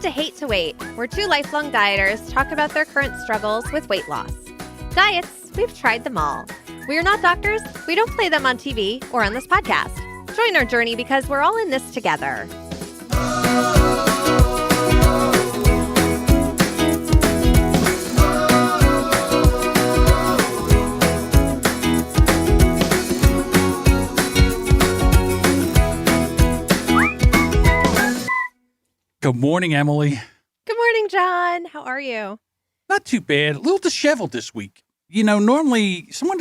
to Hate to Wait, where two lifelong dieters talk about their current struggles with weight loss. Diets, we've tried them all. We are not doctors. We don't play them on TV or on this podcast. Join our journey because we're all in this together. Good morning, Emily. Good morning, John. How are you? Not too bad. A little disheveled this week. You know, normally someone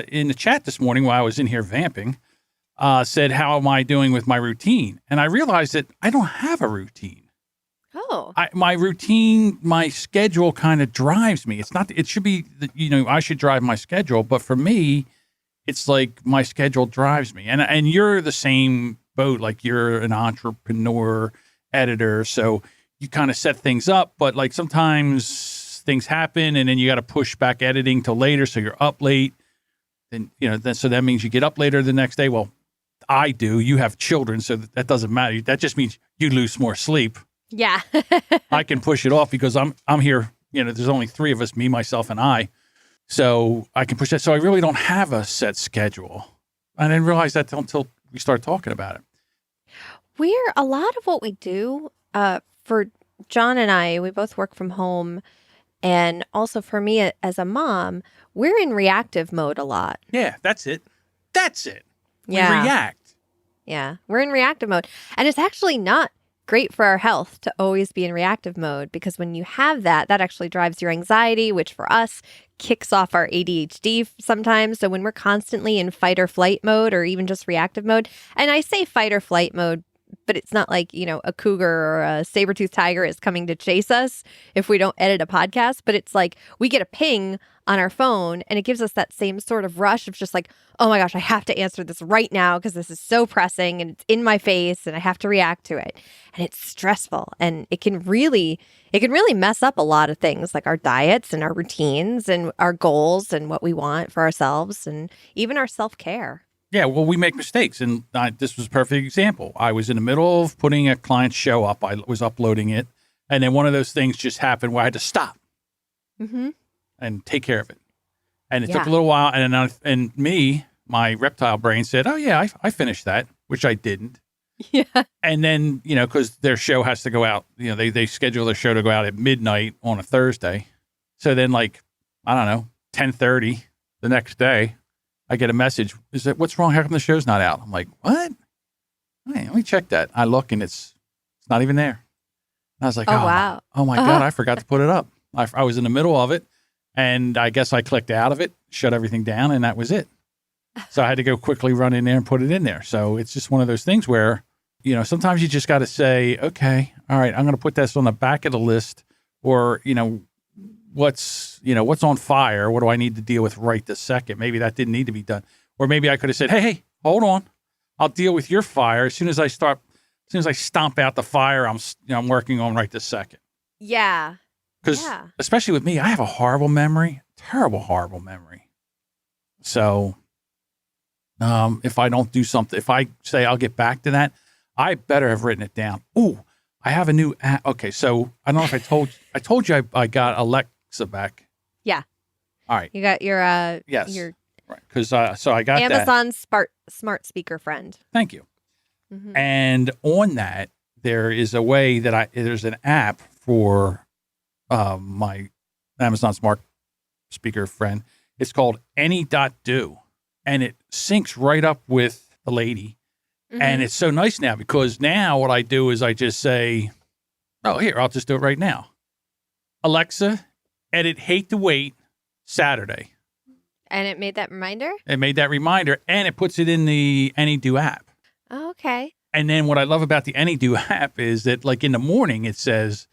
in the chat this morning while I was in here vamping said, how am I doing with my routine? And I realized that I don't have a routine. Oh. My routine, my schedule kind of drives me. It's not, it should be, I should drive my schedule. But for me, it's like my schedule drives me. And you're the same boat. Like you're an entrepreneur, editor, so you kind of set things up, but like sometimes things happen and then you got to push back editing till later, so you're up late. Then so that means you get up later the next day. Well, I do. You have children, so that doesn't matter. That just means you lose more sleep. Yeah. I can push it off because I'm here. There's only three of us, me, myself, and I. So I can push that. So I really don't have a set schedule. I didn't realize that until we started talking about it. A lot of what we do, for John and I, we both work from home. And also for me as a mom, we're in reactive mode a lot. Yeah, that's it. We Yeah. react. Yeah, we're in reactive mode. And it's actually not great for our health to always be in reactive mode, because when you have that actually drives your anxiety, which for us kicks off our ADHD sometimes. So when we're constantly in fight or flight mode, or even just reactive mode, and I say fight or flight mode, but it's not like, a cougar or a saber-toothed tiger is coming to chase us if we don't edit a podcast. But it's like we get a ping on our phone and it gives us that same sort of rush of just like, oh my gosh, I have to answer this right now because this is so pressing and it's in my face and I have to react to it. And it's stressful, and it can really mess up a lot of things, like our diets and our routines and our goals and what we want for ourselves and even our self-care. Yeah, well, we make mistakes, and this was a perfect example. I was in the middle of putting a client's show up. I was uploading it, and then one of those things just happened where I had to stop and take care of it. And it took a little while, and my reptile brain said, oh, yeah, I finished that, which I didn't. Yeah. And then, because their show has to go out, they schedule their show to go out at midnight on a Thursday. So then, 10:30 the next day, I get a message. Is that what's wrong? How come the show's not out? I'm like, what? Hey, let me check that. I look and it's not even there. And I was like, oh wow. Oh my God, I forgot to put it up. I was in the middle of it, and I guess I clicked out of it, shut everything down, and that was it. So I had to go quickly run in there and put it in there. So it's just one of those things where, sometimes you just got to say, okay, all right, I'm going to put this on the back of the list, or, what's on fire? What do I need to deal with right this second? Maybe that didn't need to be done. Or maybe I could have said, hey, hold on. I'll deal with your fire. As soon as I stomp out the fire, I'm working on right this second. Yeah. Because especially with me, I have a horrible memory, horrible memory. So if I don't do something, if I say I'll get back to that, I better have written it down. Ooh, I have a new app. Okay, so I don't know if I told you I got Alexa back. Yeah. All right. You got your yes. your Right. Because so I got Amazon smart speaker friend. Thank you. Mm-hmm. And on that, there is a way that there's an app for my Amazon smart speaker friend. It's called Any.do, and it syncs right up with the lady. Mm-hmm. And it's so nice now, because now what I do is I just say, oh, here, I'll just do it right now. Alexa, edit Hate to Wait Saturday. And it made that reminder? It made that reminder, and it puts it in the Any.do app. Oh, okay. And then what I love about the Any.do app is that, like, in the morning, it says,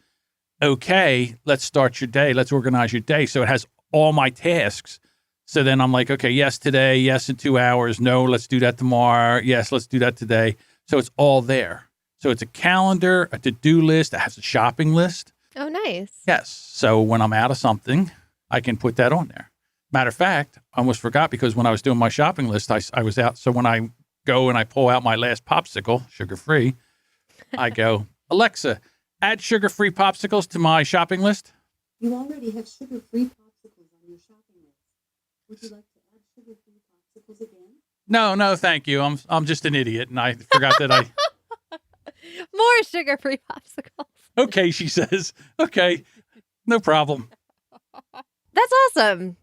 okay, let's start your day. Let's organize your day. So it has all my tasks. So then I'm like, okay, yes, today. Yes, in 2 hours. No, let's do that tomorrow. Yes, let's do that today. So it's all there. So it's a calendar, a to-do list. It has a shopping list. Oh, nice. Yes. So when I'm out of something, I can put that on there. Matter of fact, I almost forgot, because when I was doing my shopping list, I was out. So when I go and I pull out my last popsicle, sugar-free, I go, Alexa, add sugar-free popsicles to my shopping list? You already have sugar-free popsicles on your shopping list. Would you like to add sugar-free popsicles again? No, thank you. I'm just an idiot, and I forgot that I. More sugar-free popsicles. Okay, she says. Okay, no problem. That's awesome.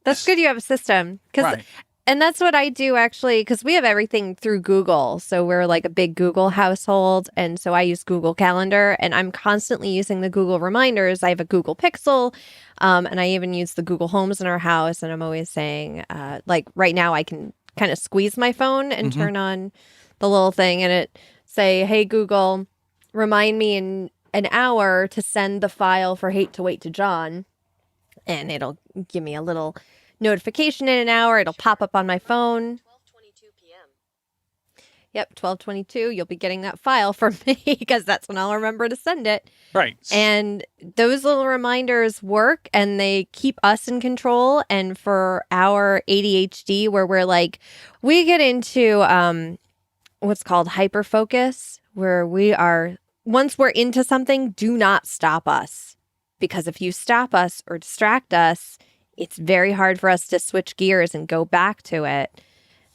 That's good you have a system. Right. And that's what I do actually, because we have everything through Google. So we're like a big Google household. And so I use Google Calendar and I'm constantly using the Google reminders. I have a Google Pixel and I even use the Google Homes in our house. And I'm always saying, like right now I can kind of squeeze my phone and turn on the little thing and it say, hey, Google, remind me in an hour to send the file for Hate to Wait to John. And it'll give me a little notification in an hour. It'll pop up on my phone. 12:22 p.m. Yep, 12:22. You'll be getting that file from me because that's when I'll remember to send it. Right. And those little reminders work and they keep us in control. And for our ADHD, where we're like, we get into what's called hyperfocus, where we are, once we're into something, do not stop us. Because if you stop us or distract us, it's very hard for us to switch gears and go back to it.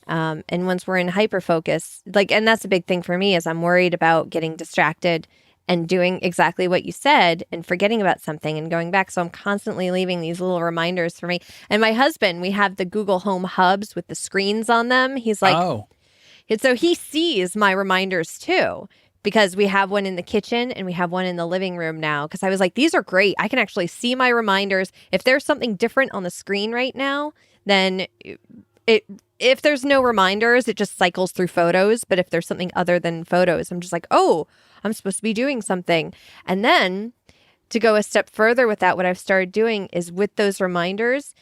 And once we're in hyperfocus, and that's a big thing for me is I'm worried about getting distracted and doing exactly what you said and forgetting about something and going back. So I'm constantly leaving these little reminders for me. And my husband, we have the Google Home hubs with the screens on them. He's like, oh, and so he sees my reminders too. Because we have one in the kitchen and we have one in the living room now. Because I was like, these are great. I can actually see my reminders. If there's something different on the screen right now, then if there's no reminders, it just cycles through photos. But if there's something other than photos, I'm just like, oh, I'm supposed to be doing something. And then to go a step further with that, what I've started doing is with those reminders,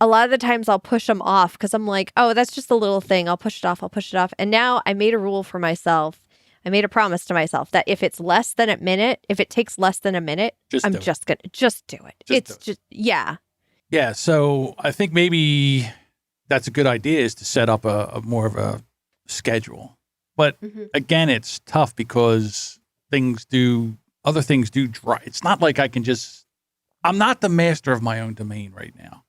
a lot of the times I'll push them off because I'm like, oh, that's just a little thing. I'll push it off. And now I made a rule for myself. I made a promise to myself that if it's less than a minute, if it takes less than a minute, I'm just going to just do it. Yeah. Yeah. So I think maybe that's a good idea is to set up a more of a schedule. But again, it's tough because other things do dry. It's not like I'm not the master of my own domain right now.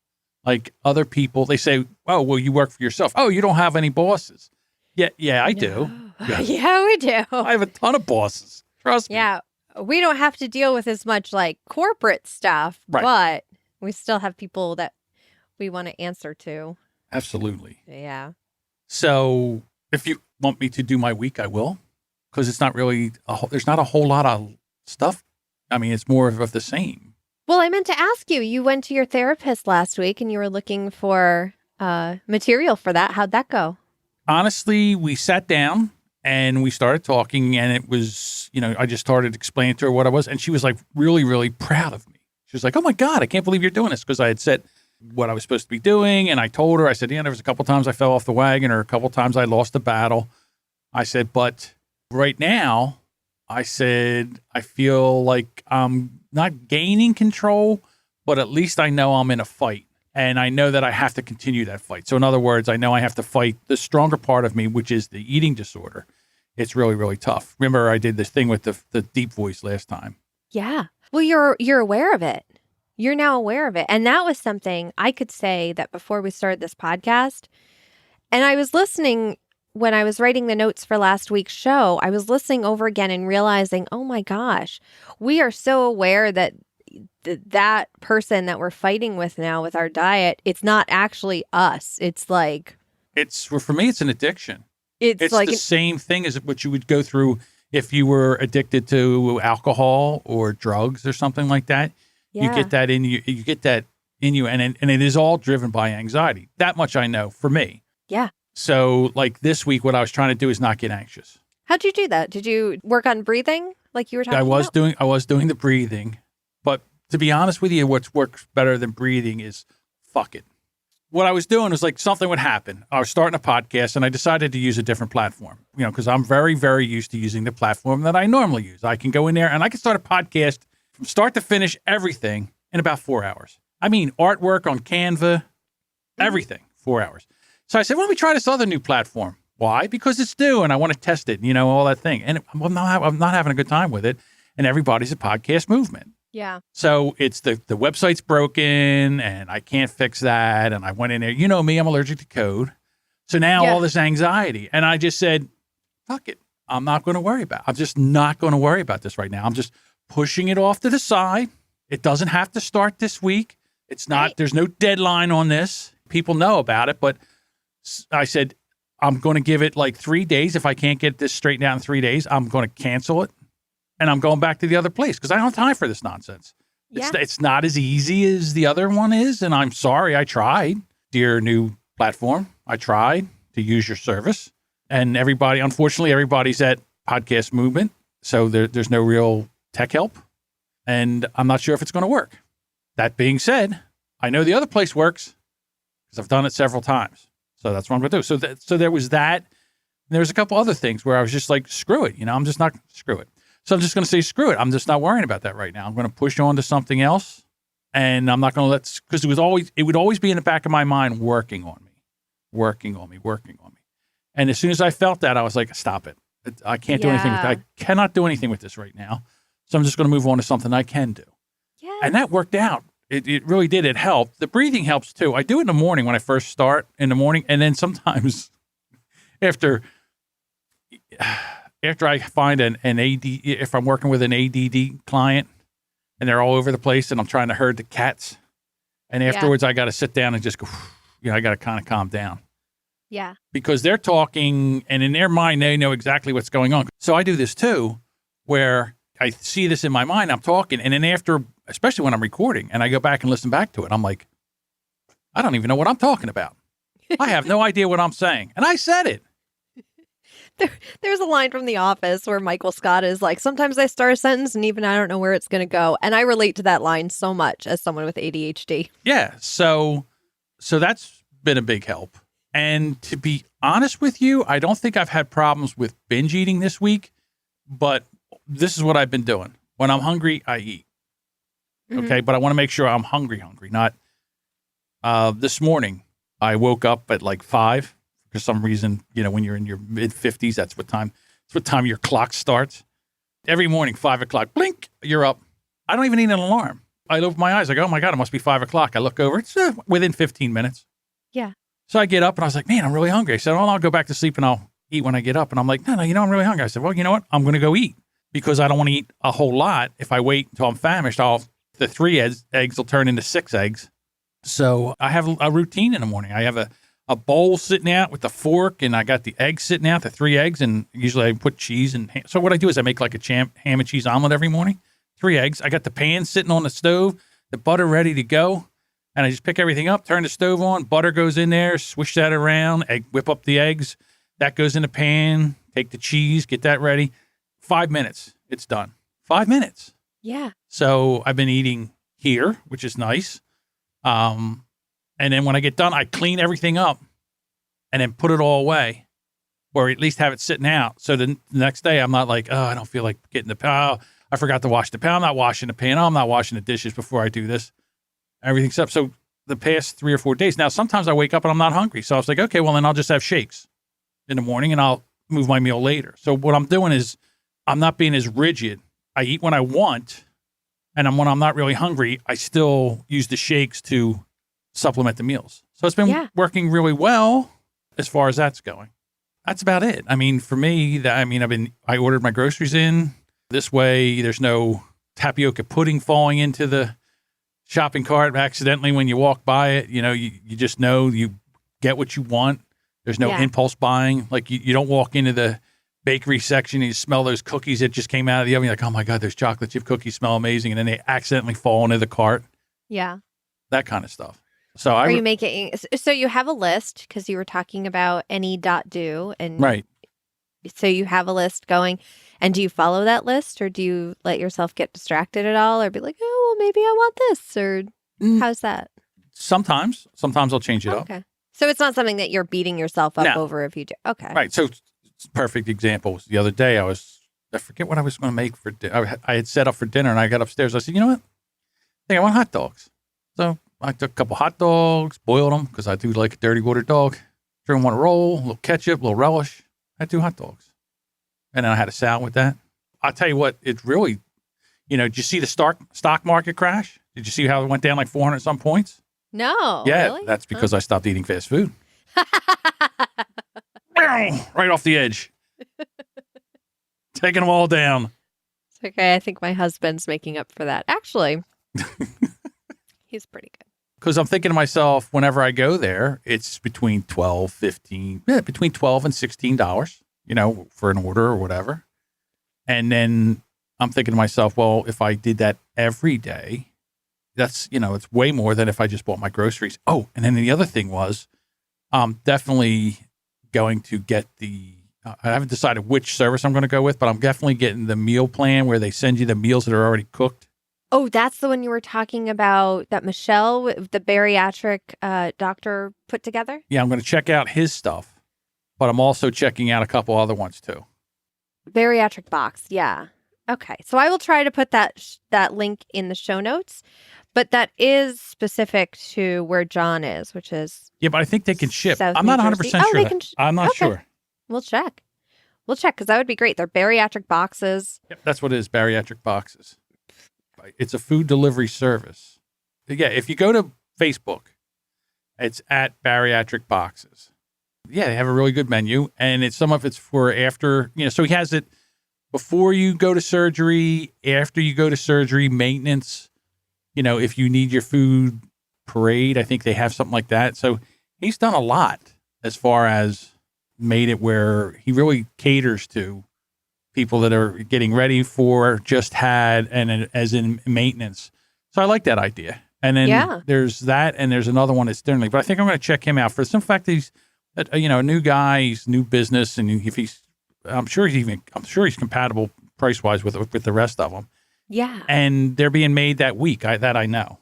Like other people, they say, oh, well, you work for yourself. Oh, you don't have any bosses. Yeah, I do. Yes. Yeah, we do. I have a ton of bosses. Trust me. Yeah, we don't have to deal with as much like corporate stuff, but we still have people that we want to answer to. Absolutely. Yeah. So if you want me to do my week, I will, because it's not really, there's not a whole lot of stuff. I mean, it's more of the same. Well, I meant to ask you, you went to your therapist last week and you were looking for material for that. How'd that go? Honestly, we sat down and we started talking and it was, I just started explaining to her what I was. And she was like really, really proud of me. She was like, oh my God, I can't believe you're doing this. Because I had said what I was supposed to be doing. And I told her, I said, there was a couple times I fell off the wagon or a couple times I lost the battle. I said, but right now, I said, I feel like I'm not gaining control, but at least I know I'm in a fight. And I know that I have to continue that fight. So in other words, I know I have to fight the stronger part of me, which is the eating disorder. It's really, really tough. Remember, I did this thing with the deep voice last time. Yeah. Well, you're aware of it. You're now aware of it. And that was something I could say that before we started this podcast. And I was listening when I was writing the notes for last week's show. I was listening over again and realizing, oh my gosh, we are so aware that that person that we're fighting with now with our diet, it's not actually us. It's like... For me, it's an addiction. It's like the same thing as what you would go through if you were addicted to alcohol or drugs or something like that. Yeah. You get that in you. And it is all driven by anxiety. That much I know for me. Yeah. So like this week, what I was trying to do is not get anxious. How'd you do that? Did you work on breathing like you were talking about? I was doing the breathing. But to be honest with you, what works better than breathing is fuck it. What I was doing was like something would happen. I was starting a podcast and I decided to use a different platform, because I'm very, very used to using the platform that I normally use. I can go in there and I can start a podcast from start to finish, everything in about 4 hours. I mean, artwork on Canva, everything, 4 hours. So I said, why don't we try this other new platform? Why? Because it's new and I want to test it, all that thing. And I'm not having a good time with it. and everybody's a podcast movement. Yeah. So it's the website's broken and I can't fix that. And I went in there, you know me, I'm allergic to code. So now all this anxiety. And I just said, fuck it. I'm not going to worry about it. I'm just not going to worry about this right now. I'm just pushing it off to the side. It doesn't have to start this week. It's not, there's no deadline on this. People know about it. But I said, I'm going to give it like 3 days. If I can't get this straightened out in 3 days, I'm going to cancel it. And I'm going back to the other place because I don't have time for this nonsense. Yeah. It's not as easy as the other one is. And I'm sorry, I tried. Dear new platform, I tried to use your service. And unfortunately, everybody's at podcast movement. So there's no real tech help. And I'm not sure if it's going to work. That being said, I know the other place works because I've done it several times. So that's what I'm going to do. So there was that. There was a couple other things where I was just like, screw it. I'm just not, screw it. So I'm just going to say, screw it. I'm just not worrying about that right now. I'm going to push on to something else. And I'm not going to because it would always be in the back of my mind, working on me. And as soon as I felt that, I was like, stop it. I can't do anything. I cannot do anything with this right now. So I'm just going to move on to something I can do. Yeah. And that worked out. It really did. It helped. The breathing helps too. I do it in the morning when I first start in the morning. And then sometimes after I find an AD, if I'm working with an ADD client and they're all over the place and I'm trying to herd the cats, and afterwards I got to sit down and just go, I got to kind of calm down. Yeah. Because they're talking and in their mind, they know exactly what's going on. So I do this too, where I see this in my mind, I'm talking. And then after, especially when I'm recording and I go back and listen back to it, I'm like, I don't even know what I'm talking about. I have no idea what I'm saying. And I said it. There's a line from The Office where Michael Scott is like, sometimes I start a sentence and even I don't know where it's going to go. And I relate to that line so much as someone with ADHD. Yeah. So that's been a big help. And to be honest with you, I don't think I've had problems with binge eating this week, but this is what I've been doing. When I'm hungry, I eat. Mm-hmm. Okay. But I want to make sure I'm hungry, not, this morning I woke up at like 5. For some reason, when you're in your mid 50s, that's what time your clock starts. Every morning, 5 o'clock, blink, you're up. I don't even need an alarm. I open my eyes. I go, oh my God, it must be 5 o'clock. I look over. It's within 15 minutes. Yeah. So I get up and I was like, man, I'm really hungry. I said, well, I'll go back to sleep and I'll eat when I get up. And I'm like, no, I'm really hungry. I said, well, you know what? I'm going to go eat because I don't want to eat a whole lot. If I wait until I'm famished, the 3 eggs will turn into 6 eggs. So I have a routine in the morning. I have a bowl sitting out with the fork, and I got the eggs sitting out, the 3 eggs, and usually I put cheese and ham. So what I do is I make like a ham and cheese omelet every morning, 3 eggs. I got the pan sitting on the stove, the butter ready to go, and I just pick everything up, turn the stove on, butter goes in there, swish that around, whip up the eggs. That goes in the pan, take the cheese, get that ready. 5 minutes, it's done. 5 minutes. Yeah. So I've been eating here, which is nice. And then when I get done, I clean everything up and then put it all away or at least have it sitting out. So the next day I'm not like, oh, I don't feel like getting the pan. Oh, I forgot to wash the pan. I'm not washing the pan. Oh, I'm not washing the dishes before I do this. Everything's up. So the past 3 or 4 days, now sometimes I wake up and I'm not hungry. So I was like, okay, well then I'll just have shakes in the morning and I'll move my meal later. So what I'm doing is I'm not being as rigid. I eat when I want. And when I'm not really hungry, I still use the shakes to supplement the meals. So it's been working really well as far as that's going. That's about it. I mean, for me, I ordered my groceries in. This way, there's no tapioca pudding falling into the shopping cart accidentally when you walk by it. You just know you get what you want. There's no impulse buying. Like you don't walk into the bakery section and you smell those cookies that just came out of the oven. You're like, oh my God, those chocolate chip cookies smell amazing. And then they accidentally fall into the cart. Yeah. That kind of stuff. So are you making, so you have a list because you were talking about any.do and right. So you have a list going, and do you follow that list or do you let yourself get distracted at all or be like, oh, well, maybe I want this or how's that? Sometimes I'll change it up. Okay. So it's not something that you're beating yourself up over if you do. Okay. Right. So perfect example was the other day I forget what I was going to make for dinner. I had set up for dinner and I got upstairs. I said, you know what? I think I want hot dogs. So I took a couple hot dogs, boiled them because I do like a dirty water dog. Threw them on a roll, a little ketchup, a little relish. I had 2 hot dogs. And then I had a salad with that. I'll tell you what, it really Did you see the stock market crash? Did you see how it went down like 400 some points? No. Yeah, Really? that's because I stopped eating fast food. Right off the edge. Taking them all down. It's okay. I think my husband's making up for that. Actually, he's pretty good. Because I'm thinking to myself, whenever I go there, it's between between $12 and $16, for an order or whatever. And then I'm thinking to myself, well, if I did that every day, that's, it's way more than if I just bought my groceries. Oh, and then the other thing was, I'm definitely going to get I haven't decided which service I'm going to go with, but I'm definitely getting the meal plan where they send you the meals that are already cooked. Oh, that's the one you were talking about that Michelle, the bariatric doctor, put together? Yeah, I'm going to check out his stuff, but I'm also checking out a couple other ones too. Bariatric box. Yeah. Okay. So I will try to put that link in the show notes, but that is specific to where John is, which is. Yeah, but I think they can ship. South I'm not New 100% Jersey. sure. Oh, they can I'm not okay. sure. We'll check because that would be great. They're bariatric boxes. Yep, that's what it is, bariatric boxes. It's a food delivery service. Yeah, if you go to Facebook, it's at bariatric boxes. Yeah, they have a really good menu, and some of it's for after, so he has it before you go to surgery, after you go to surgery, maintenance, if you need your food parade, I think they have something like that. So he's done a lot as far as made it where he really caters to people that are getting ready for, just had, and as in maintenance. So I like that idea. And then there's that, and there's another one that's differently. But I think I'm going to check him out for some fact. He's, a new guy, he's new business, and if I'm sure he's compatible price wise with the rest of them. Yeah, and they're being made that week. That I know.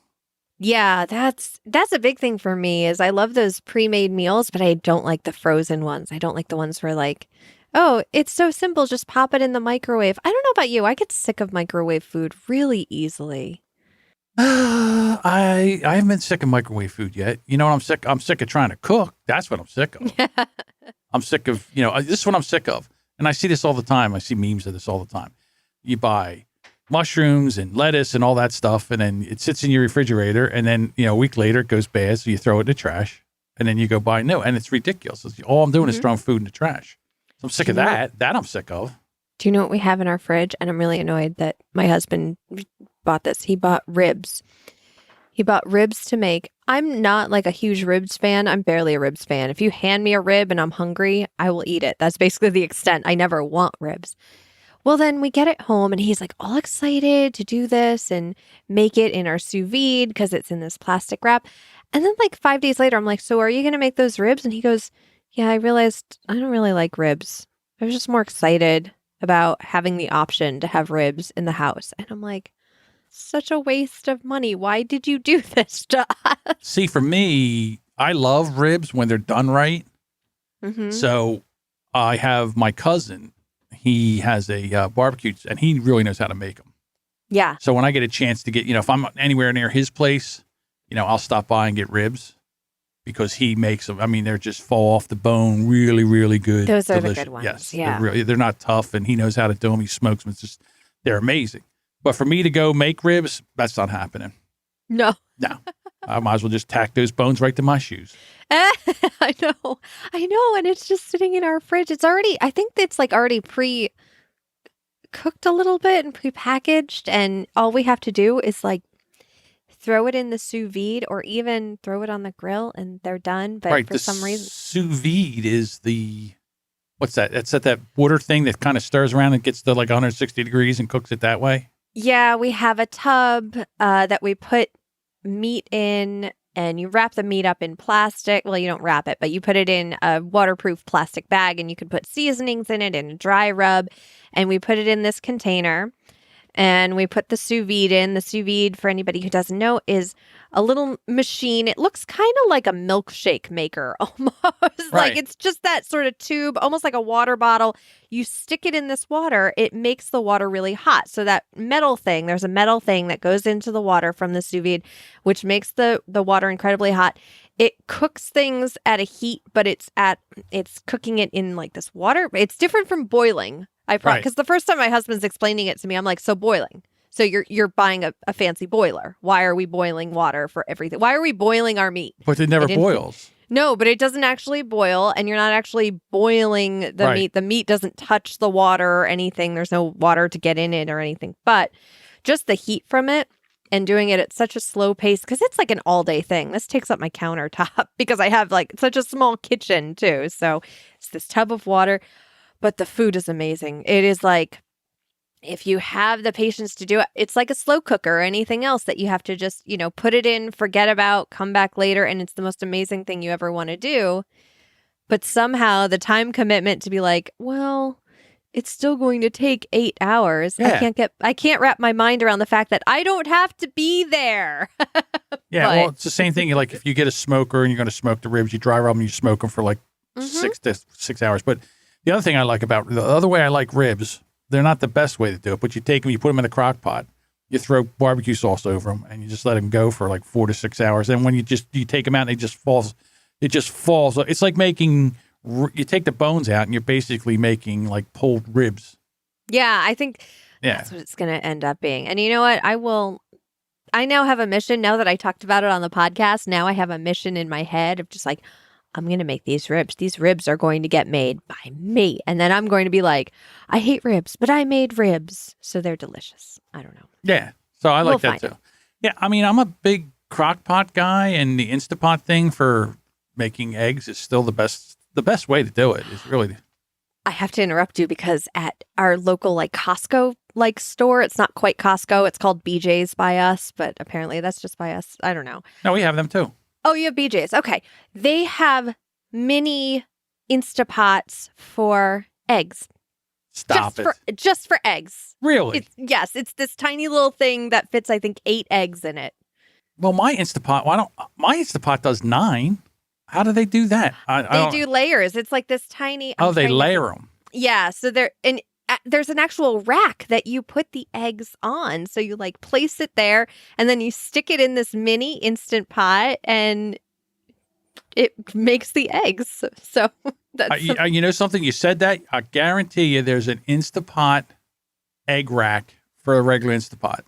Yeah, that's a big thing for me. Is I love those pre-made meals, but I don't like the frozen ones. I don't like the ones where like, oh, it's so simple, just pop it in the microwave. I don't know about you. I get sick of microwave food really easily. I haven't been sick of microwave food yet. You know what I'm sick? I'm sick of trying to cook. That's what I'm sick of. I'm sick of, this is what I'm sick of. And I see this all the time. I see memes of this all the time. You buy mushrooms and lettuce and all that stuff, and then it sits in your refrigerator, and then, a week later it goes bad, so you throw it in the trash, and then you go buy new, and it's ridiculous. All I'm doing is throwing food in the trash. So I'm sick of that. That I'm sick of. Do you know what we have in our fridge? And I'm really annoyed that my husband bought this. He bought ribs. He bought ribs to make. I'm not like a huge ribs fan. I'm barely a ribs fan. If you hand me a rib and I'm hungry, I will eat it. That's basically the extent. I never want ribs. Well, then we get it home and he's like all excited to do this and make it in our sous vide because it's in this plastic wrap. And then like 5 days later, I'm like, so are you going to make those ribs? And he goes, yeah, I realized I don't really like ribs. I was just more excited about having the option to have ribs in the house. And I'm like, such a waste of money. Why did you do this to us? See, for me, I love ribs when they're done right. Mm-hmm. So I have my cousin. He has a barbecue, and he really knows how to make them. Yeah. So when I get a chance to get, if I'm anywhere near his place, I'll stop by and get ribs because he makes them. I mean, they're just fall off the bone, really, really good. Those are delicious. the good ones. Yes. Yeah. They're not tough, and he knows how to do them. He smokes them. They're amazing. But for me to go make ribs, that's not happening. No. I might as well just tack those bones right to my shoes. I know. And it's just sitting in our fridge. I think it's like already pre-cooked a little bit and pre-packaged. And all we have to do is like throw it in the sous vide or even throw it on the grill and they're done. But for some reason. Sous vide is what's that? It's that water thing that kind of stirs around and gets to like 160 degrees and cooks it that way. Yeah, we have a tub that we put meat in, and you wrap the meat up in plastic. Well, you don't wrap it, but you put it in a waterproof plastic bag, and you can put seasonings in it and a dry rub. And we put it in this container, and we put the sous vide in. The sous vide, for anybody who doesn't know, is a little machine. It looks kind of like a milkshake maker almost. Right. Like it's just that sort of tube, almost like a water bottle. You stick it in this water, it makes the water really hot. So that there's a metal thing that goes into the water from the sous vide, which makes the water incredibly hot. It cooks things at a heat, but it's cooking it in like this water. It's different from boiling. Because the first time my husband's explaining it to me, I'm like, so boiling. So you're buying a fancy boiler. Why are we boiling water for everything? Why are we boiling our meat? But it never boils. No, but it doesn't actually boil, and you're not actually boiling the Right. meat. The meat doesn't touch the water or anything. There's no water to get in it or anything. But just the heat from it and doing it at such a slow pace, because it's like an all-day thing. This takes up my countertop because I have like such a small kitchen too. So it's this tub of water, but the food is amazing. It is like, if you have the patience to do it, it's like a slow cooker or anything else that you have to just, put it in, forget about, come back later. And it's the most amazing thing you ever want to do. But somehow the time commitment to be like, well, it's still going to take 8 hours. Yeah. I can't wrap my mind around the fact that I don't have to be there. Yeah, But- well, it's the same thing. Like if you get a smoker and you're going to smoke the ribs, you dry rub them, you smoke them for like Mhm. 6 hours. But the other thing I like about the other way I like ribs, they're not the best way to do it, but you take them, you put them in a crock pot, you throw barbecue sauce over them, and you just let them go for like 4 to 6 hours. And when you take them out, and it just falls. It's like you take the bones out, and you're basically making like pulled ribs. Yeah, I think Yeah. that's what it's going to end up being. And you know what? I now have a mission. Now that I talked about it on the podcast, now I have a mission in my head of just like, I'm going to make these ribs. These ribs are going to get made by me. And then I'm going to be like, I hate ribs, but I made ribs. So they're delicious. I don't know. Yeah. So I like We'll that find too. Yeah. I mean, I'm a big crock pot guy, and the Instapot thing for making eggs is still the best way to do it. Is really. I have to interrupt you because at our local like Costco like store, it's not quite Costco. It's called BJ's by us, but apparently that's just by us. I don't know. No, we have them too. Oh, you have BJ's. Okay. They have mini Instapots for eggs. Stop it. Just for eggs. Really? It's this tiny little thing that fits, I think, 8 eggs in it. Well, my Instapot does 9. How do they do that? They do layers. It's like this tiny. Oh, they layer them. Yeah. So there's an actual rack that you put the eggs on. So you like place it there and then you stick it in this mini Instant Pot and it makes the eggs. So that's You know something? You said that. I guarantee you there's an Instapot egg rack for a regular Instapot.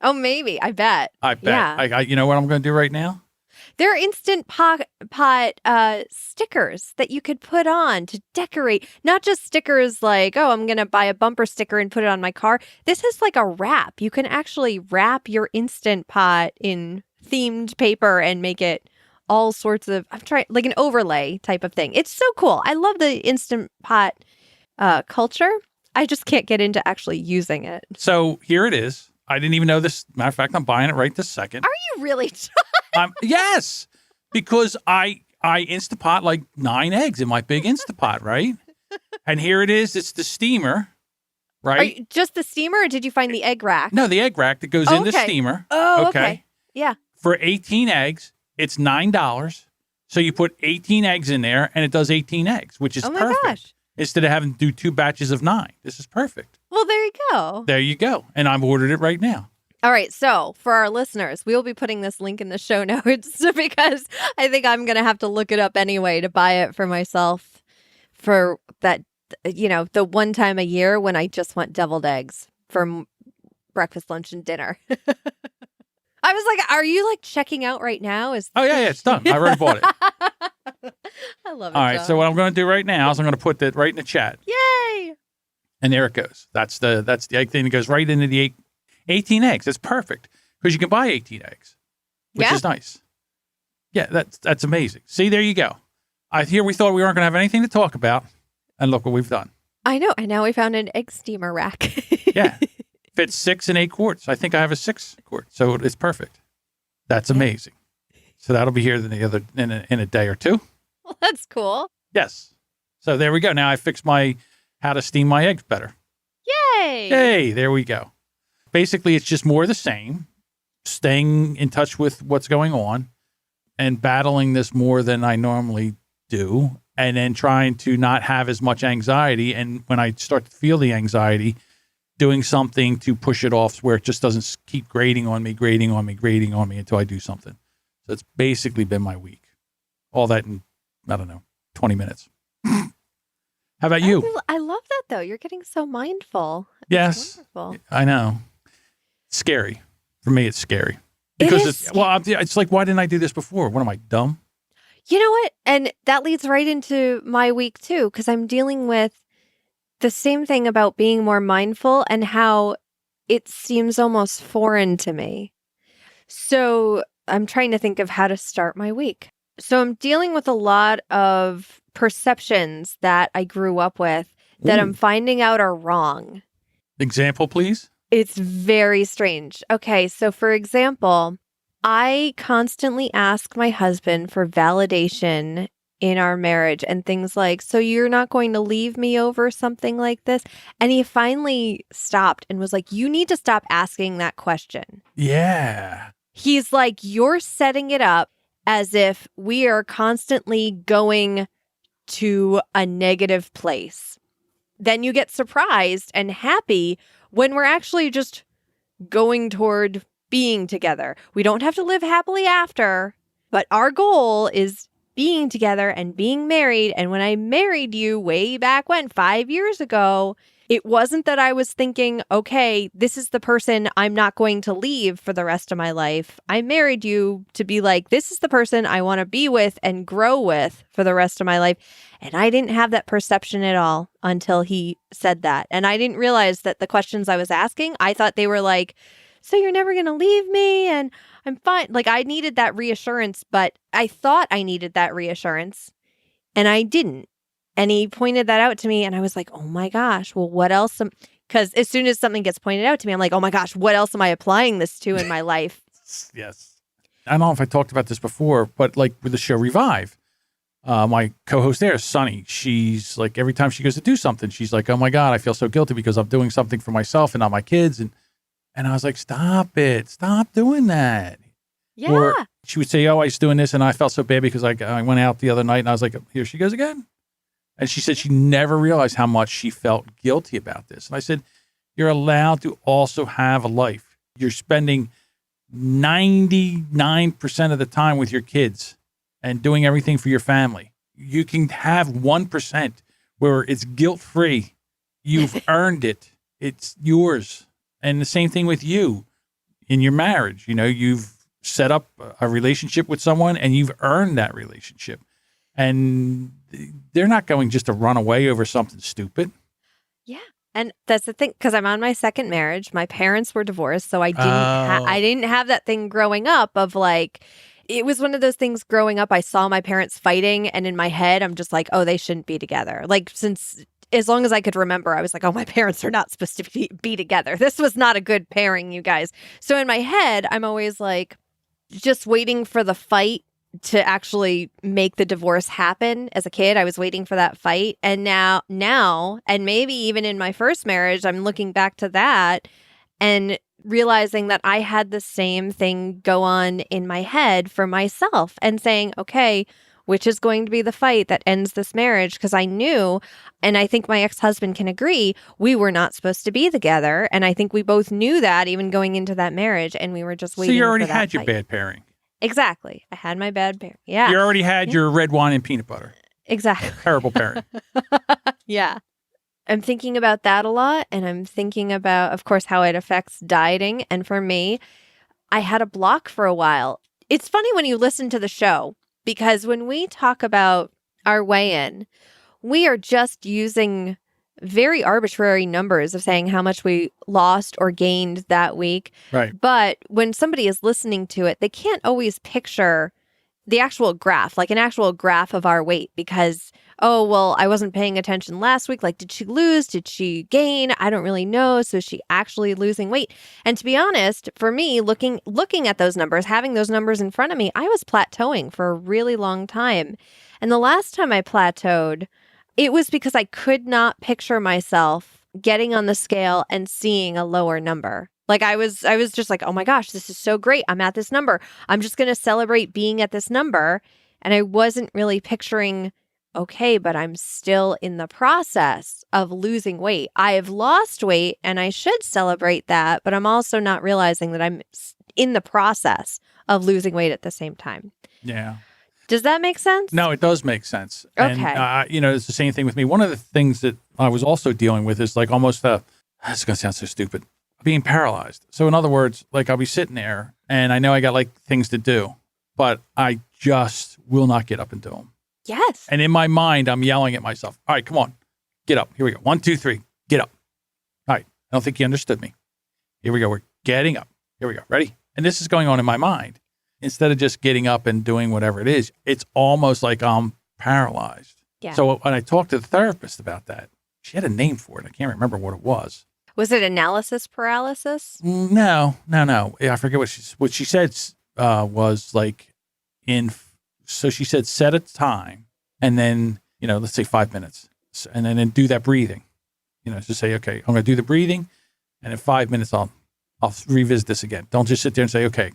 oh, maybe. I bet. I bet. Yeah. You know what I'm going to do right now? There are Instant Pot stickers that you could put on to decorate. Not just stickers like, oh, I'm going to buy a bumper sticker and put it on my car. This is like a wrap. You can actually wrap your Instant Pot in themed paper and make it all sorts of, I'm trying, like an overlay type of thing. It's so cool. I love the Instant Pot culture. I just can't get into actually using it. So here it is. I didn't even know this. Matter of fact, I'm buying it right this second. Are you really? Yes, because I Instapot like 9 eggs in my big Instapot, right? And here it is. It's the steamer, right? Are you, just the steamer or did you find the egg rack? No, the egg rack that goes in the Okay. steamer. Oh, okay. Yeah. For 18 eggs, it's $9. So you put 18 eggs in there, and it does 18 eggs, which is Oh my perfect. gosh. Instead of having to do 2 batches of 9. This is perfect. Well, there you go. There you go. And I've ordered it right now. All right. So for our listeners, we will be putting this link in the show notes because I think I'm going to have to look it up anyway to buy it for myself for that, the one time a year when I just want deviled eggs for breakfast, lunch, and dinner. I was like, are you like checking out right now? Oh, yeah, it's done. I already bought it. I love it. All right. John. So what I'm going to do right now is I'm going to put that right in the chat. Yay. And there it goes. That's the egg thing that goes right into the 18 eggs. It's perfect because you can buy 18 eggs, which Yeah. is nice. Yeah, that's amazing. See, there you go. We thought we weren't going to have anything to talk about, and look what we've done. I know. And now we found an egg steamer rack. Yeah, fits 6 and 8 quarts. I think I have a 6 quart, so it's perfect. That's amazing. So that'll be here in a day or two. Well, that's cool. Yes. So there we go. Now I fixed how to steam my eggs better. Yay. Hey, there we go. Basically, it's just more of the same, staying in touch with what's going on and battling this more than I normally do, and then trying to not have as much anxiety. And when I start to feel the anxiety, doing something to push it off where it just doesn't keep grating on me until I do something. So it's basically been my week. All that in, I don't know, 20 minutes. How about you? I love that though. You're getting so mindful. It's Yes. wonderful. I know. scary. For me, it's scary. It Because is it's like, why didn't I do this before? What am I, dumb? You know what? And that leads right into my week too, because I'm dealing with the same thing about being more mindful and how it seems almost foreign to me. So I'm trying to think of how to start my week. So I'm dealing with a lot of perceptions that I grew up with that I'm Ooh. finding out are wrong. Example, please. It's very strange. Okay, so for example, I constantly ask my husband for validation in our marriage and things like, so you're not going to leave me over something like this? And he finally stopped and was like, you need to stop asking that question. Yeah. He's like, you're setting it up as if we are constantly going to a negative place. Then you get surprised and happy when we're actually just going toward being together. We don't have to live happily after, but our goal is being together and being married. And when I married you way back when, 5 years ago, it wasn't that I was thinking, okay, this is the person I'm not going to leave for the rest of my life. I married you to be like, this is the person I want to be with and grow with for the rest of my life. And I didn't have that perception at all until he said that. And I didn't realize that the questions I was asking, I thought they were like, so you're never going to leave me and I'm fine. Like I needed that reassurance, but I thought I needed that reassurance and I didn't. And he pointed that out to me and I was like, oh my gosh, well, what else? Because as soon as something gets pointed out to me, I'm like, oh my gosh, what else am I applying this to in my life? Yes. I don't know if I talked about this before, but like with the show Revive, my co-host there, Sunny, she's like, every time she goes to do something, she's like, oh my God, I feel so guilty because I'm doing something for myself and not my kids. And I was like, stop it. Stop doing that. Yeah. Or she would say, oh, I was doing this and I felt so bad because I went out the other night and I was like, here she goes again. And she said she never realized how much she felt guilty about this. And I said, you're allowed to also have a life. You're spending 99% of the time with your kids and doing everything for your family. You can have 1% where it's guilt-free. You've earned it. It's yours. And the same thing with you in your marriage. You know, you've set up a relationship with someone and you've earned that relationship. And they're not going just to run away over something stupid. Yeah. And that's the thing, because I'm on my second marriage. My parents were divorced, so I didn't have that thing growing up of like, it was one of those things growing up. I saw my parents fighting, and in my head, I'm just like, oh, they shouldn't be together. Like, since as long as I could remember, I was like, oh, my parents are not supposed to be together. This was not a good pairing, you guys. So in my head, I'm always like, just waiting for the fight to actually make the divorce happen. As a kid, I was waiting for that fight. And now, and maybe even in my first marriage, I'm looking back to that and realizing that I had the same thing go on in my head for myself and saying, okay, which is going to be the fight that ends this marriage? Because I knew, and I think my ex-husband can agree, we were not supposed to be together. And I think we both knew that even going into that marriage, and we were just waiting. So you already for that had your fight. bad pairing. Exactly. I had my bad pairing. Yeah. You already had your red wine and peanut butter. Exactly. Terrible pairing. Yeah. I'm thinking about that a lot. And I'm thinking about, of course, how it affects dieting. And for me, I had a block for a while. It's funny when you listen to the show, because when we talk about our weigh-in, we are just using very arbitrary numbers of saying how much we lost or gained that week. Right. But when somebody is listening to it, they can't always picture the actual graph, like an actual graph of our weight, because, oh, well, I wasn't paying attention last week. Like, did she lose? Did she gain? I don't really know. So is she actually losing weight? And to be honest, for me, looking at those numbers, having those numbers in front of me, I was plateauing for a really long time. And the last time I plateaued, it was because I could not picture myself getting on the scale and seeing a lower number. Like I was just like, oh my gosh, this is so great. I'm at this number. I'm just going to celebrate being at this number. And I wasn't really picturing, okay, but I'm still in the process of losing weight. I have lost weight and I should celebrate that, but I'm also not realizing that I'm in the process of losing weight at the same time. Yeah. Does that make sense? No, it does make sense. Okay. And, it's the same thing with me. One of the things that I was also dealing with is like almost it's going to sound so stupid. being paralyzed. So in other words, like I'll be sitting there and I know I got like things to do, but I just will not get up and do them. Yes. And in my mind, I'm yelling at myself. All right, come on, get up. Here we go. 1, 2, 3, get up. All right. I don't think you understood me. Here we go. We're getting up. Here we go. Ready? And this is going on in my mind. Instead of just getting up and doing whatever it is, it's almost like I'm paralyzed. Yeah. So when I talked to the therapist about that, she had a name for it. I can't remember what it was. Was it analysis paralysis? No. I forget what she said was like so she said set a time and then, let's say 5 minutes and then do that breathing, just say, okay, I'm going to do the breathing and in 5 minutes, I'll revisit this again. Don't just sit there and say, okay,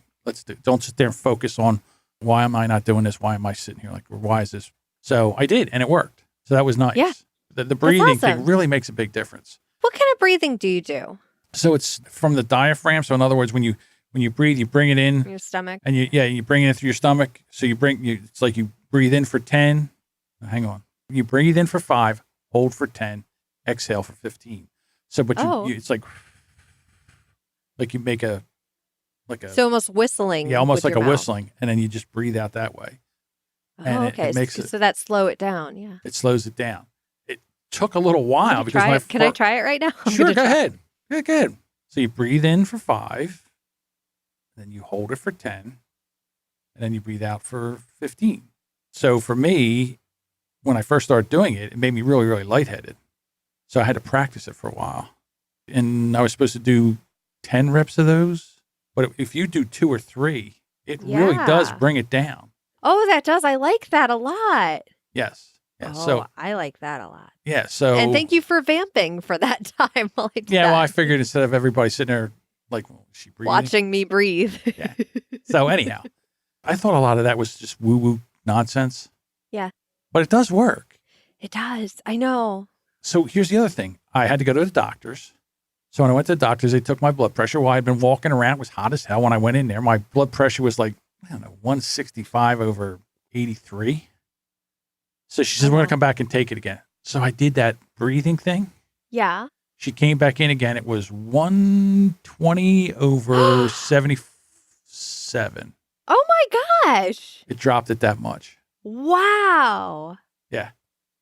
don't sit there and focus on why am I not doing this? Why am I sitting here? Why is this? So I did, and it worked. So that was nice. Yeah. The breathing awesome. thing really makes a big difference. What kind of breathing do you do? So it's from the diaphragm. So in other words, when you breathe, you bring it in Your stomach? and you bring it in through your stomach. So it's like you breathe in for 10. Hang on. You breathe in for 5, hold for 10, exhale for 15. So, but it's like you make So almost whistling. Yeah, almost with like your a mouth. whistling. And then you just breathe out that way. And okay. it makes it, so that slow it down. Yeah. it slows it down. It took a little while because Can I try it right now? I'm Sure, gonna go try. ahead. Yeah, good. So you breathe in for 5, then you hold it for 10, and then you breathe out for 15. So for me, when I first started doing it, it made me really, really lightheaded. So I had to practice it for a while. And I was supposed to do 10 reps of those. But if you do 2 or 3, it really does bring it down. Oh, that does. I like that a lot. Yes. Yeah. Oh, So, I like that a lot. yeah. So, And thank you for vamping for that time while I did yeah, that. well, I figured instead of everybody sitting there like, well, is she breathing? Watching me breathe. Yeah. So anyhow, I thought a lot of that was just woo-woo nonsense. Yeah. But it does work. It does. I know. So here's the other thing. I had to go to the doctors. So when I went to the doctors, they took my blood pressure. While I'd been walking around, it was hot as hell when I went in there. My blood pressure was like, 165 over 83. So she said, we're going to come back and take it again. So I did that breathing thing. Yeah. She came back in again. It was 120 over 77. Oh my gosh. It dropped it that much. Wow. Yeah.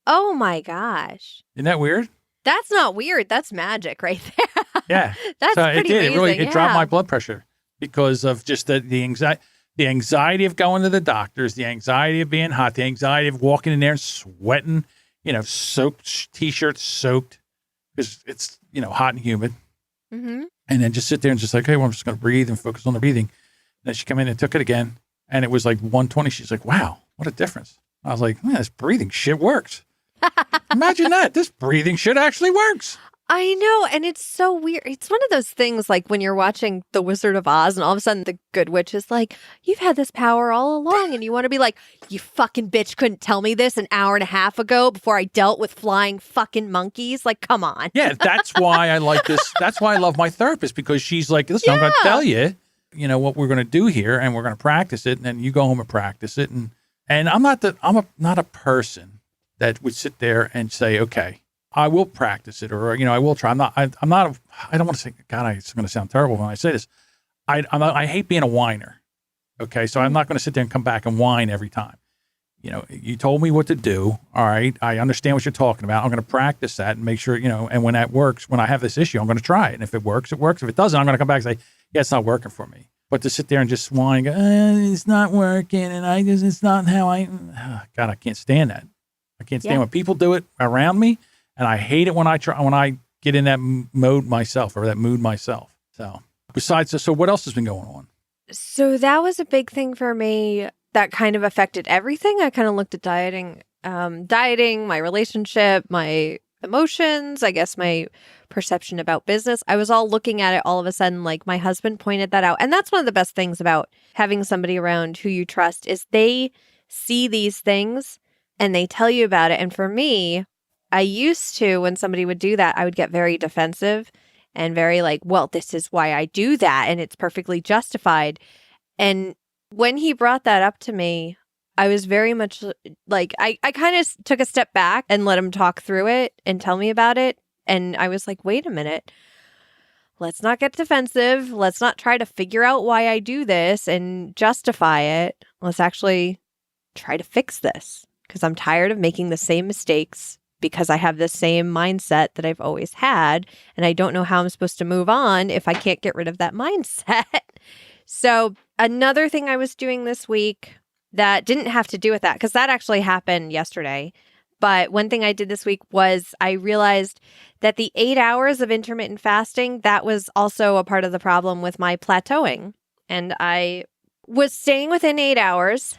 Oh my gosh. Isn't that weird? That's not weird. That's magic right there. Yeah. That's So pretty it did. amazing. It dropped my blood pressure because of just the anxiety of going to the doctors, the anxiety of being hot, the anxiety of walking in there and sweating, soaked t-shirts soaked because it's, hot and humid. Mm-hmm. And then just sit there and just like, okay, well, I'm just going to breathe and focus on the breathing. And then she came in and took it again. And it was like 120. She's like, wow, what a difference. I was like, man, this breathing shit works. Imagine that. This breathing shit actually works. I know. And it's so weird. It's one of those things like when you're watching The Wizard of Oz and all of a sudden the good witch is like, you've had this power all along. And you want to be like, you fucking bitch couldn't tell me this an hour and a half ago before I dealt with flying fucking monkeys. Like, come on. Yeah, that's why I like this. That's why I love my therapist, because she's like, listen, I'm going to tell you, what we're going to do here, and we're going to practice it, and then you go home and practice it. And I'm not a person that would sit there and say, okay, I will practice it, or I will try. I don't want to say, God, it's going to sound terrible when I say this. I hate being a whiner. Okay, so I'm not going to sit there and come back and whine every time. You told me what to do. All right, I understand what you're talking about. I'm going to practice that and make sure, and when that works, when I have this issue, I'm going to try it. And if it works, it works. If it doesn't, I'm going to come back and say, yeah, it's not working for me. But to sit there and just whine, it's not working, and it's not how God, I can't stand that. I can't stand when people do it around me, and I hate it when I get in that mode myself or that mood myself. So besides this, so what else has been going on? So that was a big thing for me that kind of affected everything. I kind of looked at dieting, my relationship, my emotions, I guess my perception about business. I was all looking at it all of a sudden, like my husband pointed that out. And that's one of the best things about having somebody around who you trust is they see these things and they tell you about it. And for me, I used to, when somebody would do that, I would get very defensive and very like, well, this is why I do that. And it's perfectly justified. And when he brought that up to me, I was very much like, I kind of took a step back and let him talk through it and tell me about it. And I was like, wait a minute. let's not get defensive. Let's not try to figure out why I do this and justify it. Let's actually try to fix this because I'm tired of making the same mistakes because I have the same mindset that I've always had. And I don't know how I'm supposed to move on if I can't get rid of that mindset. So another thing I was doing this week that didn't have to do with that, because that actually happened yesterday. But one thing I did this week was I realized that the 8 hours of intermittent fasting, that was also a part of the problem with my plateauing. And I was staying within 8 hours.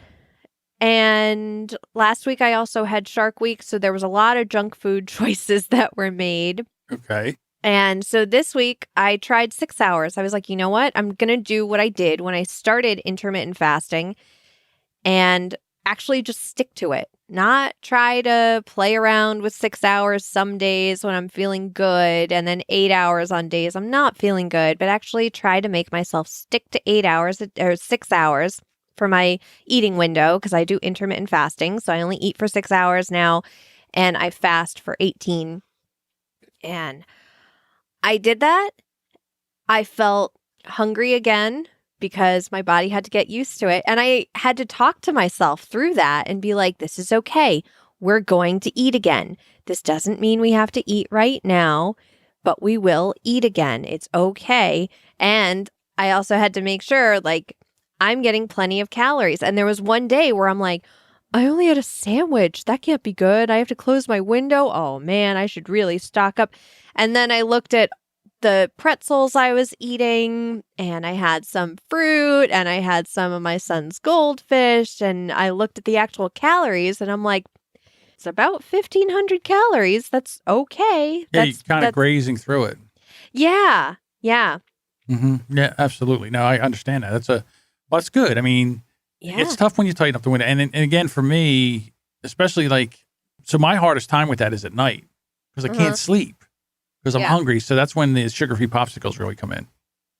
And last week I also had Shark Week. So there was a lot of junk food choices that were made. Okay. And so this week I tried 6 hours. I was like, you know what? I'm going to do what I did when I started intermittent fasting and actually just stick to it. Not try to play around with 6 hours some days when I'm feeling good and then 8 hours on days I'm not feeling good, but actually try to make myself stick to 8 hours or 6 hours for my eating window because I do intermittent fasting. So I only eat for 6 hours now and I fast for 18. And I did that. I felt hungry again because my body had to get used to it. And I had to talk to myself through that and be like, this is okay. We're going to eat again. This doesn't mean we have to eat right now, but we will eat again. It's okay. And I also had to make sure, like, I'm getting plenty of calories. And there was one day where I'm like, I only had a sandwich. That can't be good. I have to close my window. Oh man, I should really stock up. And then I looked at the pretzels I was eating and I had some fruit and I had some of my son's goldfish and I looked at the actual calories and I'm like, it's about 1,500 calories. That's okay. Yeah, you're kind of grazing through it. Yeah. Yeah. Mm-hmm. Yeah, absolutely. No, I understand that. That's good. I mean, Yeah. it's tough when you tighten up the window. And again, for me, especially so my hardest time with that is at night because I can't sleep because I'm hungry. So that's when the sugar-free popsicles really come in.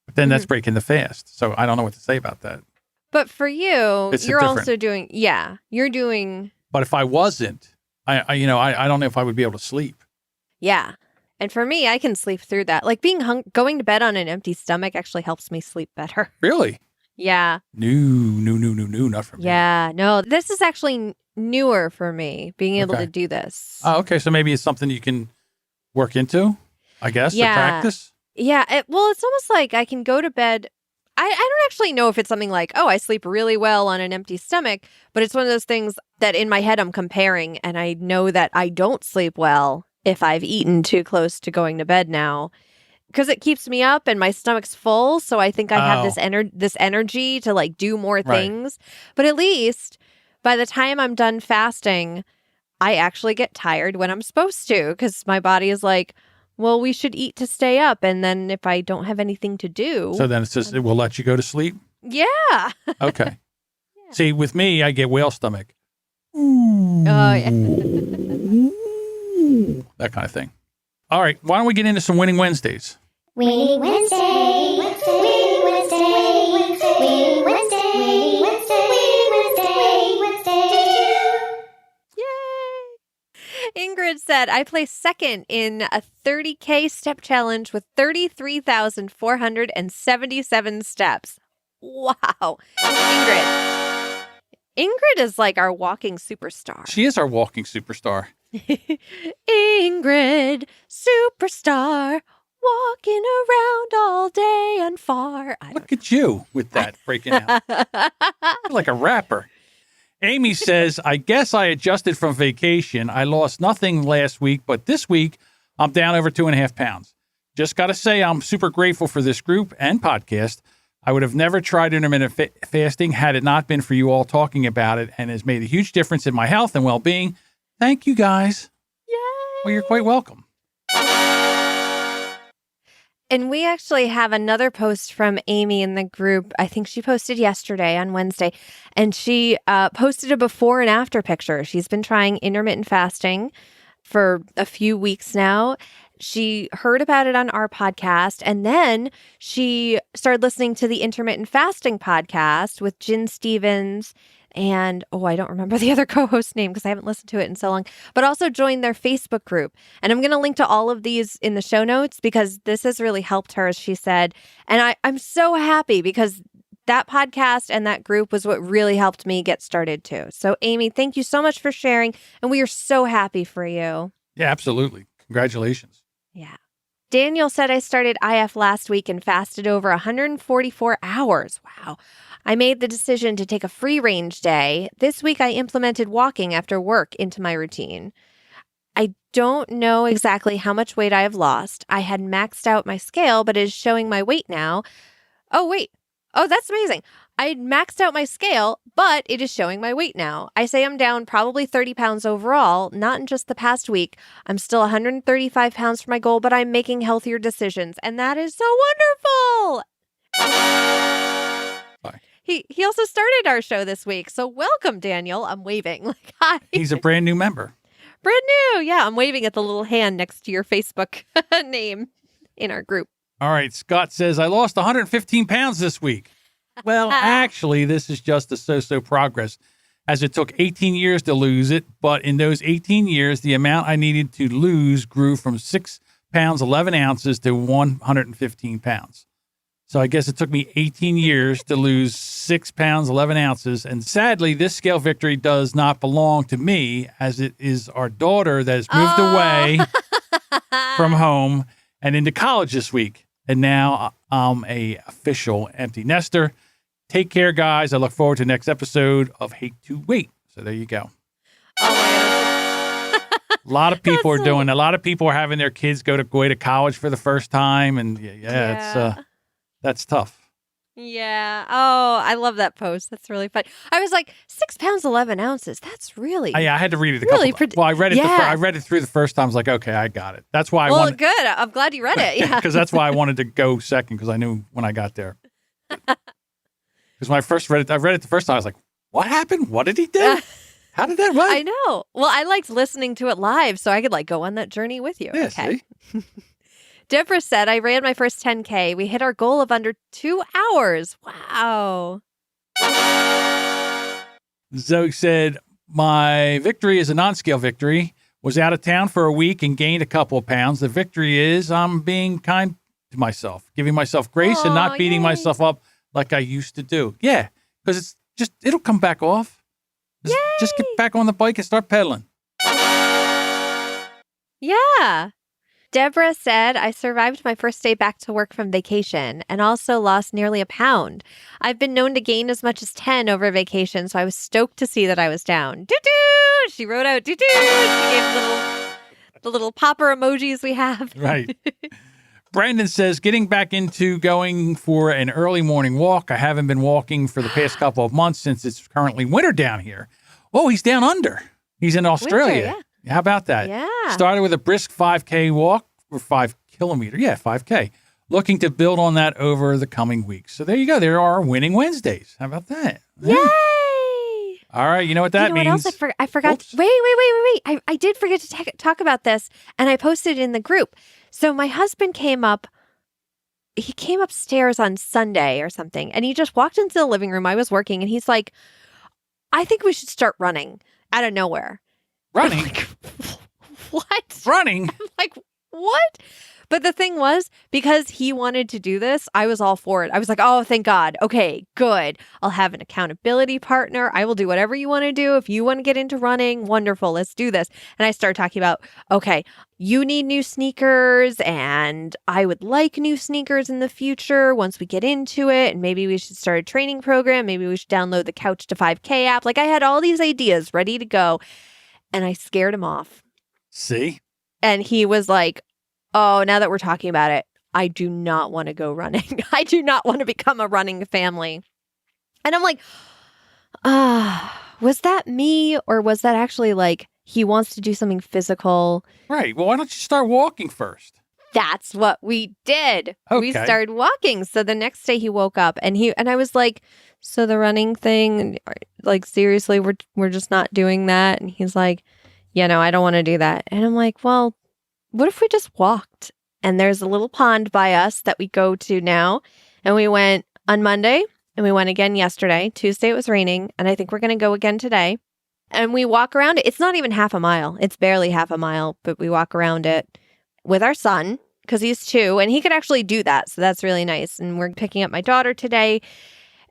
But then that's breaking the fast. So I don't know what to say about that. But for you, It's you're different. also doing, you're doing. But if I wasn't, I don't know if I would be able to sleep. Yeah. And for me, I can sleep through that. Like going to bed on an empty stomach actually helps me sleep better. Really? Yeah. No, not for me. Yeah. No, this is actually newer for me, being able to do this. Oh, okay. So maybe it's something you can work into, I guess, to practice. Yeah. Well, it's almost like I can go to bed. I don't actually know if it's something like, oh, I sleep really well on an empty stomach, but it's one of those things that in my head I'm comparing and I know that I don't sleep well if I've eaten too close to going to bed now. Because it keeps me up and my stomach's full. So I think I have this energy to like do more things. But at least by the time I'm done fasting, I actually get tired when I'm supposed to because my body is like, well, we should eat to stay up. And then if I don't have anything to do. So then it will let you go to sleep? Yeah. Okay. See, with me, I get whale stomach. Oh, yeah. That kind of thing. All right. Why don't we get into some Winning Wednesdays? Winning Wednesday, Winning Wednesday, Winning Wednesday, Winning Wednesday, Wednesday. Yay! Ingrid said, I placed second in a 30K step challenge with 33,477 steps. Wow. Ingrid is like our walking superstar. She is our walking superstar. Ingrid, superstar, walking around all day and far. Look at you with that breaking out. You're like a rapper. Amy says, I guess I adjusted from vacation. I lost nothing last week, but this week I'm down over 2.5 pounds. Just got to say I'm super grateful for this group and podcast. I would have never tried intermittent fasting had it not been for you all talking about it and has made a huge difference in my health and well-being. Thank you, guys. Yay! Well, you're quite welcome. And we actually have another post from Amy in the group. I think she posted yesterday on Wednesday, and she posted a before and after picture. She's been trying intermittent fasting for a few weeks now. She heard about it on our podcast, and then she started listening to the Intermittent Fasting podcast with Jen Stevens and I don't remember the other co-host name because I haven't listened to it in so long, but also joined their Facebook group. And I'm going to link to all of these in the show notes because this has really helped her, as she said. And I'm so happy because that podcast and that group was what really helped me get started too. So Amy, thank you so much for sharing. And we are so happy for you. Yeah, absolutely. Congratulations. Yeah. Daniel said, I started IF last week and fasted over 144 hours. Wow. I made the decision to take a free range day. This week I implemented walking after work into my routine. I don't know exactly how much weight I have lost. I had maxed out my scale, but it is showing my weight now. Oh, wait. Oh, that's amazing. I maxed out my scale, but it is showing my weight now. I say I'm down probably 30 pounds overall, not in just the past week. I'm still 135 pounds from my goal, but I'm making healthier decisions. And that is so wonderful. Bye. He also started our show this week. So welcome, Daniel. I'm waving. Like, hi. He's a brand new member. Brand new. Yeah, I'm waving at the little hand next to your Facebook name in our group. All right. Scott says, I lost 115 pounds this week. Well, actually, this is just a so-so progress, as it took 18 years to lose it. But in those 18 years, the amount I needed to lose grew from 6 pounds, 11 ounces to 115 pounds. So I guess it took me 18 years to lose 6 pounds, 11 ounces. And sadly, this scale victory does not belong to me, as it is our daughter that has moved away from home and into college this week. And now I'm a official empty nester. Take care, guys. I look forward to the next episode of Hate to Wait. So there you go. Oh my goodness. A lot of people are doing. A lot of people are having their kids go to college for the first time, and it's that's tough. Yeah. Oh, I love that post. That's really fun. I was like, 6 pounds, 11 ounces. That's really. I had to read it a really couple. Well, I read it. Yeah. I read it through the first time. I was like, okay, I got it. That's why I well, wanted. good. I'm glad you read it. Yeah. Because that's why I wanted to go second, because I knew when I got there. Because when I first read it the first time, I was like, what happened? What did he do? How did that run? I know. Well, I liked listening to it live, so I could go on that journey with you. Yeah, okay. see? Deborah said, I ran my first 10K. We hit our goal of under 2 hours. Wow. Zoe said, my victory is a non-scale victory. Was out of town for a week and gained a couple of pounds. The victory is I'm being kind to myself, giving myself grace and not beating myself up like I used to do. Yeah, because it'll come back off. Just get back on the bike and start pedaling. Yeah. Deborah said, I survived my first day back to work from vacation and also lost nearly a pound. I've been known to gain as much as 10 over vacation, so I was stoked to see that I was down. Doo-doo! She wrote out doo-doo! She gave the little popper emojis we have. Right. Brandon says, getting back into going for an early morning walk. I haven't been walking for the past couple of months since it's currently winter down here. Oh, he's down under. He's in Australia. Winter, How about that? Yeah. Started with a brisk 5K walk, or 5 kilometer. Yeah, 5K. Looking to build on that over the coming weeks. So there you go. There are winning Wednesdays. How about that? Yay! All right. You know what that What means? else I forgot. Oops. Wait. I did forget to talk about this, and I posted it in the group. So my husband came upstairs on Sunday or something, and he just walked into the living room. I was working, and he's like, I think we should start running out of nowhere. Running? I'm like, what? Running? I'm like, what? But the thing was, because he wanted to do this, I was all for it. I was like, oh, thank God. Okay, good. I'll have an accountability partner. I will do whatever you want to do. If you want to get into running, wonderful. Let's do this. And I started talking about, okay, you need new sneakers and I would like new sneakers in the future once we get into it. And maybe we should start a training program. Maybe we should download the Couch to 5K app. Like I had all these ideas ready to go and I scared him off. See? And he was like, oh, now that we're talking about it, I do not want to go running. I do not want to become a running family. And I'm like, was that me or was that actually like he wants to do something physical? Right. Well, why don't you start walking first? That's what we did. Okay. We started walking. So the next day he woke up and I was like, so the running thing, like seriously, we're just not doing that. And he's like, yeah, no, I don't want to do that. And I'm like, well, what if we just walked? And there's a little pond by us that we go to now. And we went on Monday and we went again yesterday. Tuesday it was raining, and I think we're going to go again today. And we walk around it. It's not even half a mile. It's barely half a mile, but we walk around it with our son because he's 2 and he could actually do that. So that's really nice. And we're picking up my daughter today,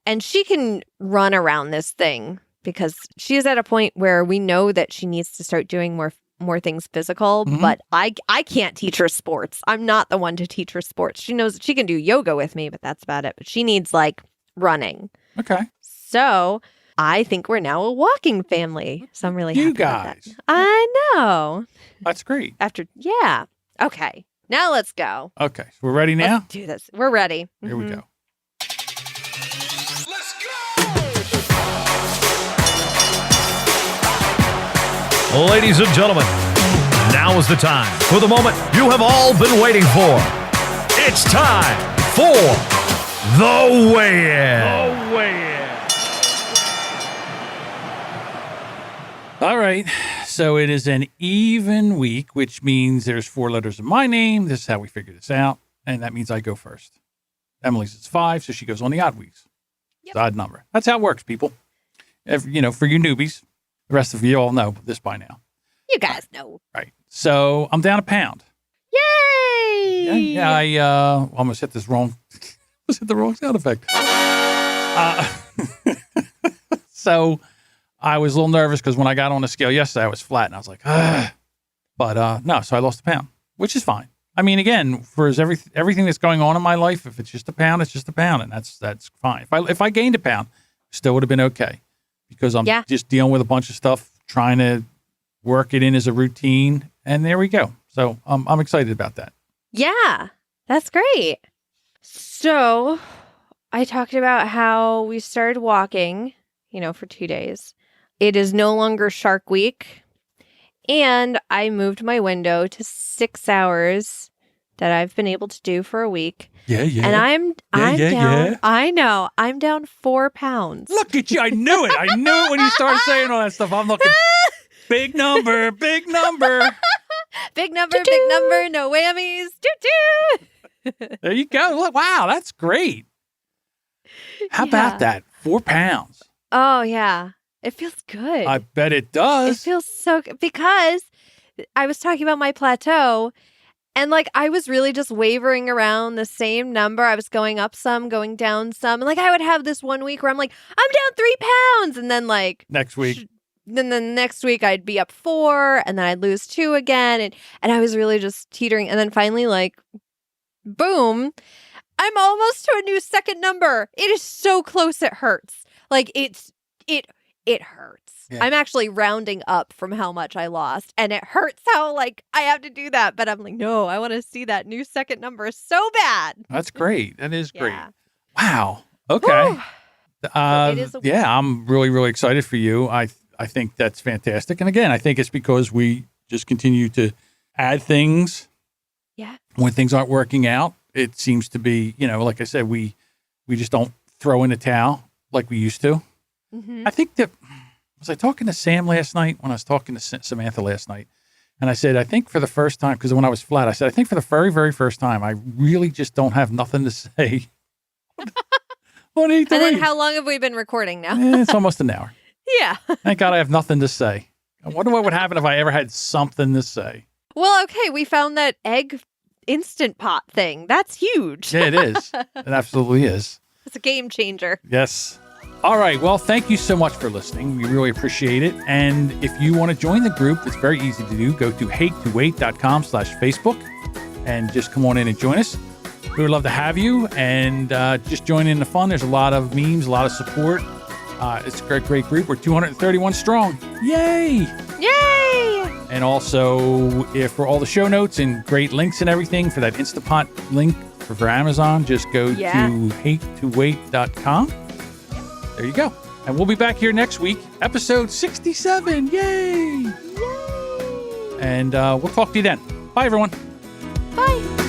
and she can run around this thing because she is at a point where we know that she needs to start doing more things physical, but I can't teach her sports. I'm not the one to teach her sports. She knows she can do yoga with me, but that's about it. But she needs like running. Okay. So I think we're now a walking family. So I'm really happy You about guys. that. I know. That's great. Yeah. Okay. Now let's go. Okay. So we're ready now? Let's do this. We're ready. Here we go. Ladies and gentlemen, now is the time for the moment you have all been waiting for. It's time for the weigh-in. All right. So it is an even week, which means there's 4 letters in my name. This is how we figure this out. And that means I go first. Emily's is 5, so she goes on the odd weeks. Yep. It's odd number. That's how it works, people. For you newbies, the rest of you all know this by now. You guys know. Right. So I'm down a pound. Yay! Yeah, I almost hit this wrong. Almost hit the wrong sound effect. So I was a little nervous because when I got on the scale yesterday, I was flat, and I was like, ah. But no, so I lost a pound, which is fine. I mean, again, for everything that's going on in my life, if it's just a pound, it's just a pound, and that's fine. If I gained a pound, still would have been okay because I'm just dealing with a bunch of stuff, trying to work it in as a routine, and there we go. So I'm excited about that. Yeah, that's great. So I talked about how we started walking, for 2 days. It is no longer Shark Week. And I moved my window to 6 hours that I've been able to do for a week. Yeah. And I'm down. Yeah. I know. I'm down 4 pounds. Look at you. I knew it. I knew it when you started saying all that stuff. I'm looking. Big number. Big number, big number, no whammies. Doo-doo. There you go. Look, wow, that's great. How about that? 4 pounds. Oh, yeah. It feels good. I bet it does. It feels so good because I was talking about my plateau and I was really just wavering around the same number. I was going up some, going down some. And I would have this 1 week where I'm like, I'm down 3 pounds. And then next week. Then the next week I'd be up 4 and then I'd lose 2 again. And I was really just teetering. And then finally, boom, I'm almost to a new second number. It is so close. It hurts. It hurts. Yeah. I'm actually rounding up from how much I lost. And it hurts how I have to do that. But I'm like, no, I want to see that new second number so bad. That's great. That is great. Yeah. Wow. Okay. It is I'm really, really excited for you. I think that's fantastic. And again, I think it's because we just continue to add things. Yeah. When things aren't working out, it seems to be, like I said, we just don't throw in the towel like we used to. Mm-hmm. I think that, was I talking to Sam last night when I was talking to Samantha last night? And I said, I think for the first time, because when I was flat, I said, I think for the very, very first time, I really just don't have nothing to say. And then how long have we been recording now? It's almost an hour. Yeah. Thank God I have nothing to say. I wonder what would happen if I ever had something to say. Well, okay, we found that egg Instant Pot thing. That's huge. Yeah, it is. It absolutely is. It's a game changer. Yes. All right. Well, thank you so much for listening. We really appreciate it. And if you want to join the group, it's very easy to do. Go to hatetoweight.com/Facebook and just come on in and join us. We would love to have you and just join in the fun. There's a lot of memes, a lot of support. It's a great group. We're 231 strong. Yay! Yay! And also, for all the show notes and great links and everything for that Instapot link for Amazon, just go to hatetoweight.com. There you go. And we'll be back here next week, episode 67. Yay! Yay! And we'll talk to you then. Bye, everyone. Bye.